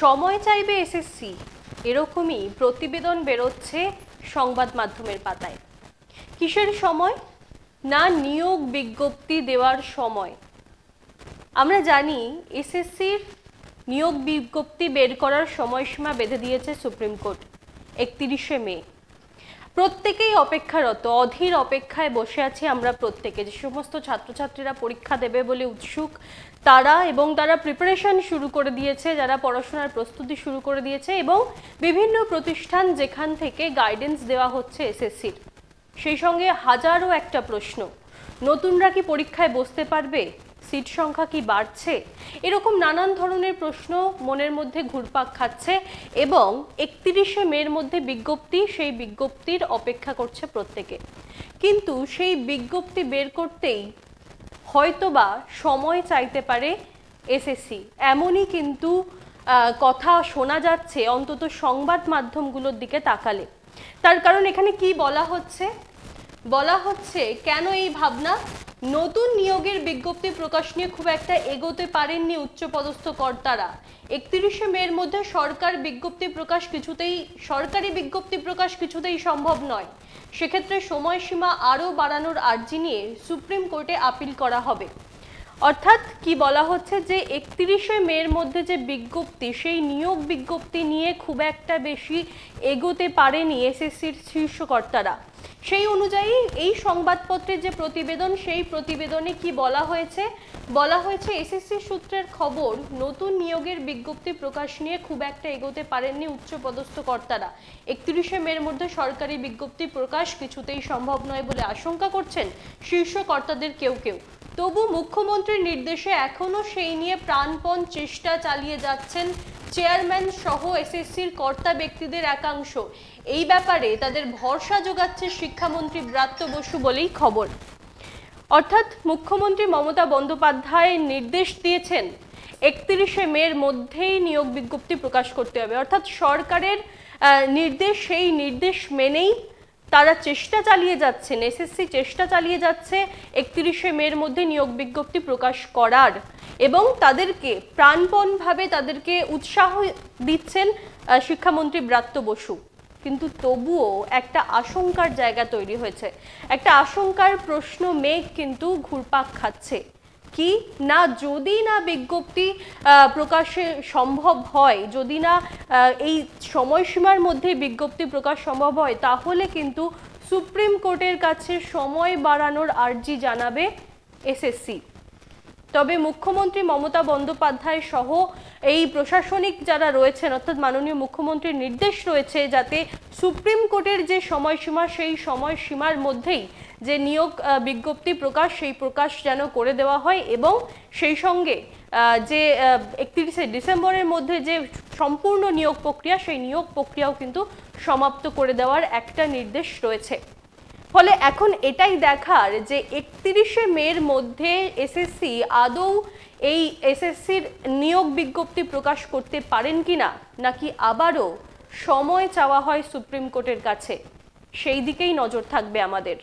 সময় চাইবে এসএসসি, এরকমই প্রতিবেদন বেরোচ্ছে সংবাদ মাধ্যমের পাতায়। কিসের সময়? না নিয়োগ বিজ্ঞপ্তি দেওয়ার সময়। আমরা জানি এসএসসির নিয়োগ বিজ্ঞপ্তি বের করার সময়সীমা বেঁধে দিয়েছে সুপ্রিম কোর্ট 31শে মে। প্রত্যেকেই অপেক্ষারত, অধীর অপেক্ষায় বসে আছি আমরা প্রত্যেকে। যে সমস্ত ছাত্রছাত্রীরা পরীক্ষা দেবে বলে উৎসুক তারা এবং তারা প্রিপারেশন শুরু করে দিয়েছে, যারা পড়াশোনার প্রস্তুতি শুরু করে দিয়েছে এবং বিভিন্ন প্রতিষ্ঠান যেখান থেকে গাইডেন্স দেওয়া হচ্ছে এসএসসির, সেই সঙ্গে হাজারো একটা প্রশ্ন। নতুনরা কি পরীক্ষায় বসতে পারবে? সিট সংখ্যা কি বাড়ছে? এরকম নানান ধরনের প্রশ্ন মনের মধ্যে ঘুরপাক খাচ্ছে এবং 31শে মের মধ্যে বিজ্ঞপ্তি, সেই বিজ্ঞপ্তির অপেক্ষা করছে প্রত্যেকে। কিন্তু সেই বিজ্ঞপ্তি বের করতেই হয়তোবা সময় চাইতে পারে এসএসসি, এমনই কিন্তু কথা শোনা যাচ্ছে অন্তত সংবাদ মাধ্যমগুলোর দিকে তাকালে। তার কারণ এখানে কি বলা হচ্ছে? বলা হচ্ছে কেন এই ভাবনা? নতুন নিয়োগের বিজ্ঞপ্তি প্রকাশ নিয়ে খুব একটা এগোতে পারেননি উচ্চপদস্থ কর্তারা। 31শে মের মধ্যে সরকারি বিজ্ঞপ্তি প্রকাশ কিছুতেই সম্ভব নয়। সেক্ষেত্রে সময়সীমা আরও বাড়ানোর আর্জি নিয়ে সুপ্রিম কোর্টে আপিল করা হবে। অর্থাৎ কি বলা হচ্ছে যে 31শে মের মধ্যে যে বিজ্ঞপ্তি, সেই নিয়োগ বিজ্ঞপ্তি নিয়ে খুব একটা বেশি এগোতে পারেনি এসএসসির শীর্ষ কর্তারা। সেই অনুযায়ী এই সংবাদপত্রের যে প্রতিবেদন, সেই প্রতিবেদনে কি বলা হয়েছে? বলা হয়েছে এসএসসি সূত্রের খবর, নতুন নিয়োগের বিজ্ঞপ্তি প্রকাশ নিয়ে খুব একটা এগোতে পারেননি উচ্চপদস্থ কর্তারা। 31শে মের মধ্যে সরকারি বিজ্ঞপ্তি প্রকাশ কিছুতেই সম্ভব নয় বলে আশঙ্কা করছেন শীর্ষ কর্তাদের কেউ কেউ। তবু মুখ্যমন্ত্রীর নির্দেশে এখনো সেই নিয়ে প্রাণপণ চেষ্টা চালিয়ে যাচ্ছেন চেয়ারম্যান সহ এসএসসির কর্তা ব্যক্তিদের একাংশ। এই ব্যাপারে তাদের ভরসা যোগাচ্ছে শিক্ষামন্ত্রী ব্রাত্য বসু বলেই খবর। অর্থাৎ মুখ্যমন্ত্রী মমতা বন্দ্যোপাধ্যায় নির্দেশ দিয়েছেন 31শে মের মধ্যেই নিয়োগ বিজ্ঞপ্তি প্রকাশ করতে হবে। অর্থাৎ সরকারের নির্দেশ, সেই নির্দেশ মেনেই তারা চেষ্টা চালিয়ে যাচ্ছেন, এসএসসি চেষ্টা চালিয়ে যাচ্ছে 31শে মের মধ্যে নিয়োগ বিজ্ঞপ্তি প্রকাশ করার, এবং তাদেরকে প্রাণপণভাবে তাদেরকে উৎসাহ দিচ্ছেন শিক্ষামন্ত্রী ব্রাত্য বসু। কিন্তু তবুও একটা আশঙ্কার জায়গা তৈরি হয়েছে, একটা আশঙ্কার প্রশ্ন মেঘ কিন্তু ঘুরপাক খাচ্ছে। কি না, যদি না বিজ্ঞপ্তি প্রকাশে সম্ভব হয়, যদি না এই সময়সীমার মধ্যে বিজ্ঞপ্তি প্রকাশ সম্ভব হয়, তাহলে কিন্তু সুপ্রিম কোর্টের কাছে সময় বাড়ানোর আর্জি জানাবে এসএসসি। তবে মুখ্যমন্ত্রী মমতা বন্দ্যোপাধ্যায় সহ এই প্রশাসনিক যারা রয়েছেন, অর্থাৎ মাননীয় মুখ্যমন্ত্রীর নির্দেশ রয়েছে যাতে সুপ্রিম কোর্টের যে সময়সীমা, সেই সময়সীমার মধ্যেই যে নিয়োগ বিজ্ঞপ্তি প্রকাশ, সেই প্রকাশ যেন করে দেওয়া হয় এবং সেই সঙ্গে যে 31শে ডিসেম্বরের মধ্যে যে সম্পূর্ণ নিয়োগ প্রক্রিয়া, সেই নিয়োগ প্রক্রিয়াও কিন্তু সমাপ্ত করে দেওয়ার একটা নির্দেশ রয়েছে। ফলে এখন এটাই দেখার যে 31শে মের মধ্যে এসএসসি আদৌ এই এসএসসির নিয়োগ বিজ্ঞপ্তি প্রকাশ করতে পারেন কিনা, নাকি আবারও সময় চাওয়া হয় সুপ্রিম কোর্টের কাছে, সেই দিকেই নজর থাকবে আমাদের।